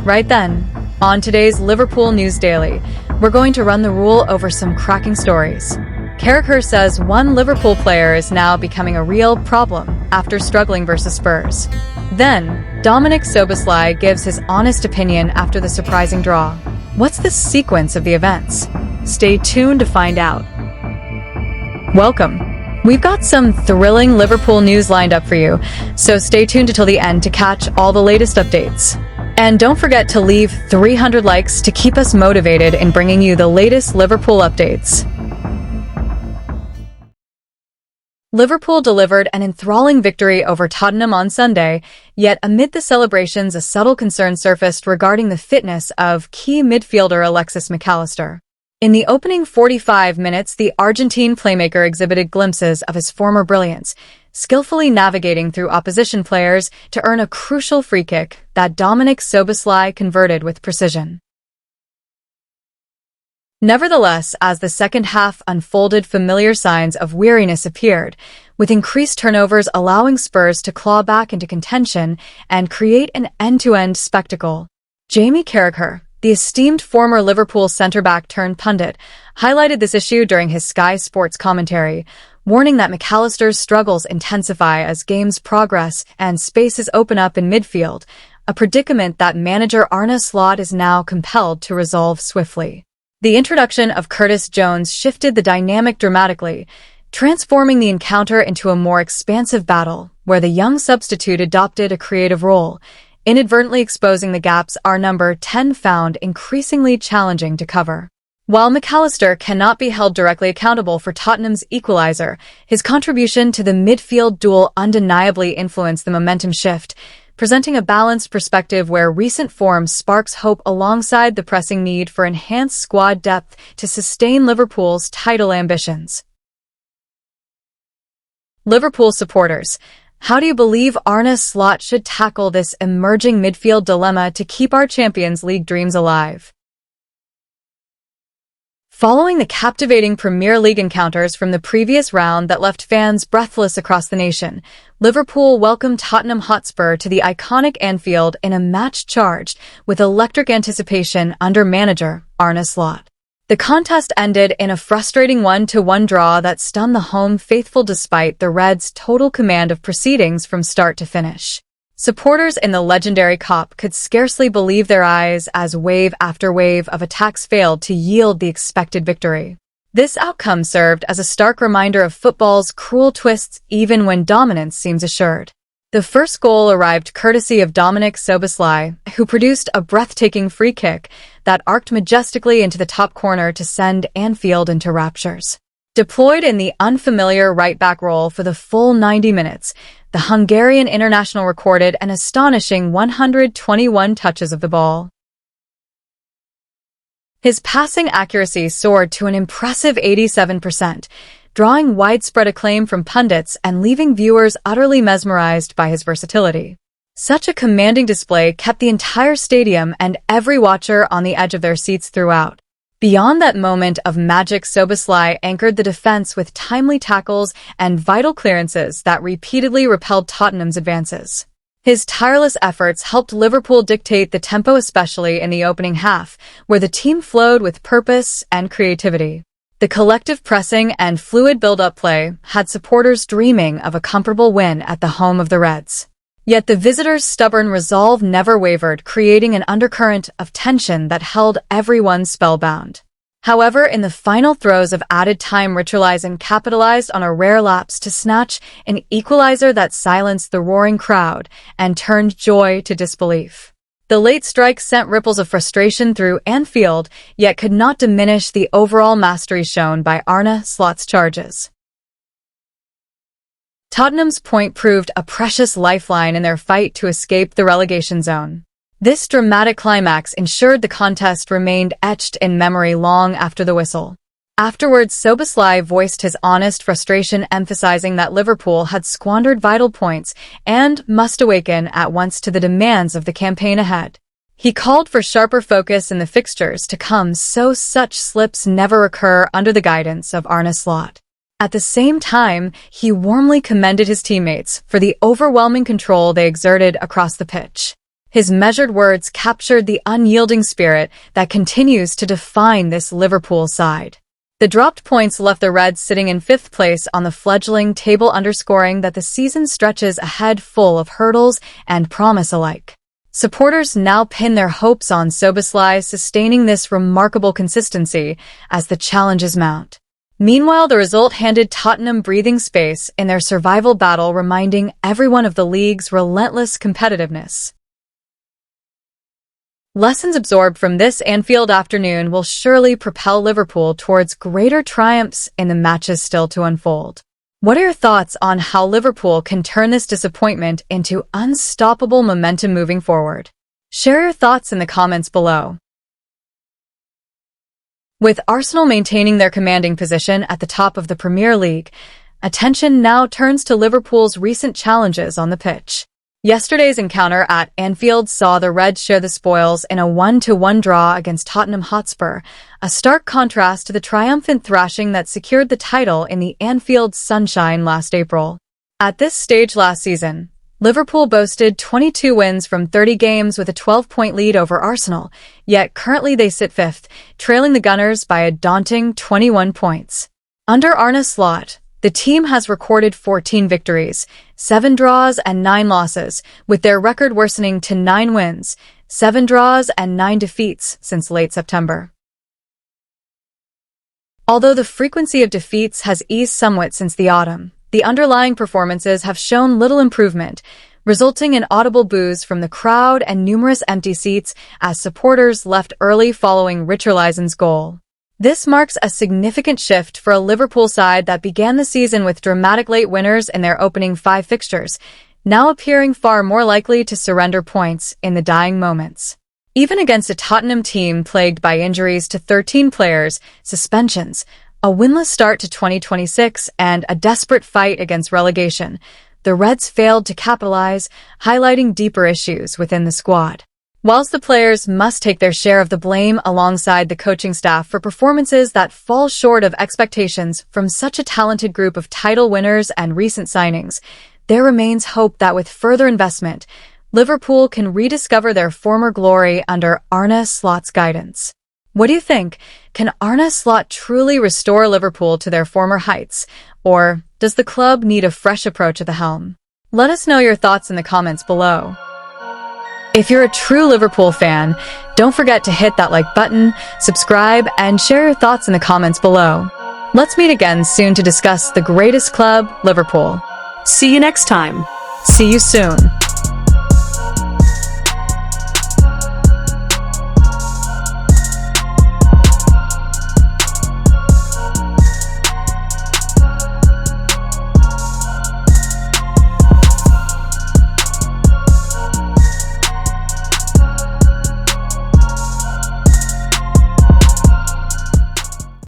Right then, on today's Liverpool News Daily, we're going to run the rule over some cracking stories. Carragher says one Liverpool player is now becoming a real problem after struggling versus Spurs. Then, Dominik Szoboszlai gives his honest opinion after the surprising draw. What's the sequence of the events? Stay tuned to find out. Welcome. We've got some thrilling Liverpool news lined up for you, so stay tuned until the end to catch all the latest updates. And don't forget to leave 300 likes to keep us motivated in bringing you the latest Liverpool updates. Liverpool delivered an enthralling victory over Tottenham on Sunday, yet amid the celebrations a subtle concern surfaced regarding the fitness of key midfielder Alexis McAllister. In the opening 45 minutes, the Argentine playmaker exhibited glimpses of his former brilliance, skillfully navigating through opposition players to earn a crucial free kick that Dominik Szoboszlai converted with precision. Nevertheless, as the second half unfolded, familiar signs of weariness appeared, with increased turnovers allowing Spurs to claw back into contention and create an end-to-end spectacle. Jamie Carragher, the esteemed former Liverpool centre-back turned pundit, highlighted this issue during his Sky Sports commentary, warning that McAllister's struggles intensify as games progress and spaces open up in midfield, a predicament that manager Arne Slot is now compelled to resolve swiftly. The introduction of Curtis Jones shifted the dynamic dramatically, transforming the encounter into a more expansive battle, where the young substitute adopted a creative role, inadvertently exposing the gaps our number 10 found increasingly challenging to cover. While McAllister cannot be held directly accountable for Tottenham's equalizer, his contribution to the midfield duel undeniably influenced the momentum shift, presenting a balanced perspective where recent form sparks hope alongside the pressing need for enhanced squad depth to sustain Liverpool's title ambitions. Liverpool supporters, how do you believe Arne Slot should tackle this emerging midfield dilemma to keep our Champions League dreams alive? Following the captivating Premier League encounters from the previous round that left fans breathless across the nation, Liverpool welcomed Tottenham Hotspur to the iconic Anfield in a match charged with electric anticipation under manager Arne Slot. The contest ended in a frustrating 1-1 draw that stunned the home faithful despite the Reds' total command of proceedings from start to finish. Supporters in the legendary Kop could scarcely believe their eyes as wave after wave of attacks failed to yield the expected victory. This outcome served as a stark reminder of football's cruel twists even when dominance seems assured. The first goal arrived courtesy of Dominik Szoboszlai, who produced a breathtaking free kick that arced majestically into the top corner to send Anfield into raptures. Deployed in the unfamiliar right-back role for the full 90 minutes, the Hungarian international recorded an astonishing 121 touches of the ball. His passing accuracy soared to an impressive 87%, drawing widespread acclaim from pundits and leaving viewers utterly mesmerized by his versatility. Such a commanding display kept the entire stadium and every watcher on the edge of their seats throughout. Beyond that moment of magic, Szoboszlai anchored the defense with timely tackles and vital clearances that repeatedly repelled Tottenham's advances. His tireless efforts helped Liverpool dictate the tempo, especially in the opening half, where the team flowed with purpose and creativity. The collective pressing and fluid build-up play had supporters dreaming of a comfortable win at the home of the Reds. Yet the visitors' stubborn resolve never wavered, creating an undercurrent of tension that held everyone spellbound. However, in the final throes of added time, Richarlison capitalized on a rare lapse to snatch an equalizer that silenced the roaring crowd and turned joy to disbelief. The late strike sent ripples of frustration through Anfield, yet could not diminish the overall mastery shown by Arne Slot's charges. Tottenham's point proved a precious lifeline in their fight to escape the relegation zone. This dramatic climax ensured the contest remained etched in memory long after the whistle. Afterwards, Szoboszlai voiced his honest frustration, emphasizing that Liverpool had squandered vital points and must awaken at once to the demands of the campaign ahead. He called for sharper focus in the fixtures to come so such slips never occur under the guidance of Arne Slot. At the same time, he warmly commended his teammates for the overwhelming control they exerted across the pitch. His measured words captured the unyielding spirit that continues to define this Liverpool side. The dropped points left the Reds sitting in 5th place on the fledgling table, underscoring that the season stretches ahead full of hurdles and promise alike. Supporters now pin their hopes on Szoboszlai sustaining this remarkable consistency as the challenges mount. Meanwhile, the result handed Tottenham breathing space in their survival battle, reminding everyone of the league's relentless competitiveness. Lessons absorbed from this Anfield afternoon will surely propel Liverpool towards greater triumphs in the matches still to unfold. What are your thoughts on how Liverpool can turn this disappointment into unstoppable momentum moving forward? Share your thoughts in the comments below. With Arsenal maintaining their commanding position at the top of the Premier League, attention now turns to Liverpool's recent challenges on the pitch. Yesterday's encounter at Anfield saw the Reds share the spoils in a 1-1 draw against Tottenham Hotspur, a stark contrast to the triumphant thrashing that secured the title in the Anfield Sunshine last April. At this stage last season, Liverpool boasted 22 wins from 30 games with a 12-point lead over Arsenal, yet currently they sit 5th, trailing the Gunners by a daunting 21 points. Under Arne Slot, the team has recorded 14 victories, 7 draws and 9 losses, with their record worsening to 9 wins, 7 draws and 9 defeats since late September. Although the frequency of defeats has eased somewhat since the autumn, the underlying performances have shown little improvement, resulting in audible boos from the crowd and numerous empty seats as supporters left early following Richarlison's goal. This marks a significant shift for a Liverpool side that began the season with dramatic late winners in their opening 5 fixtures, now appearing far more likely to surrender points in the dying moments. Even against a Tottenham team plagued by injuries to 13 players, suspensions, a winless start to 2026, and a desperate fight against relegation, the Reds failed to capitalize, highlighting deeper issues within the squad. Whilst the players must take their share of the blame alongside the coaching staff for performances that fall short of expectations from such a talented group of title winners and recent signings, there remains hope that with further investment, Liverpool can rediscover their former glory under Arne Slot's guidance. What do you think? Can Arne Slot truly restore Liverpool to their former heights, or does the club need a fresh approach at the helm? Let us know your thoughts in the comments below. If you're a true Liverpool fan, don't forget to hit that like button, subscribe, and share your thoughts in the comments below. Let's meet again soon to discuss the greatest club, Liverpool. See you next time. See you soon.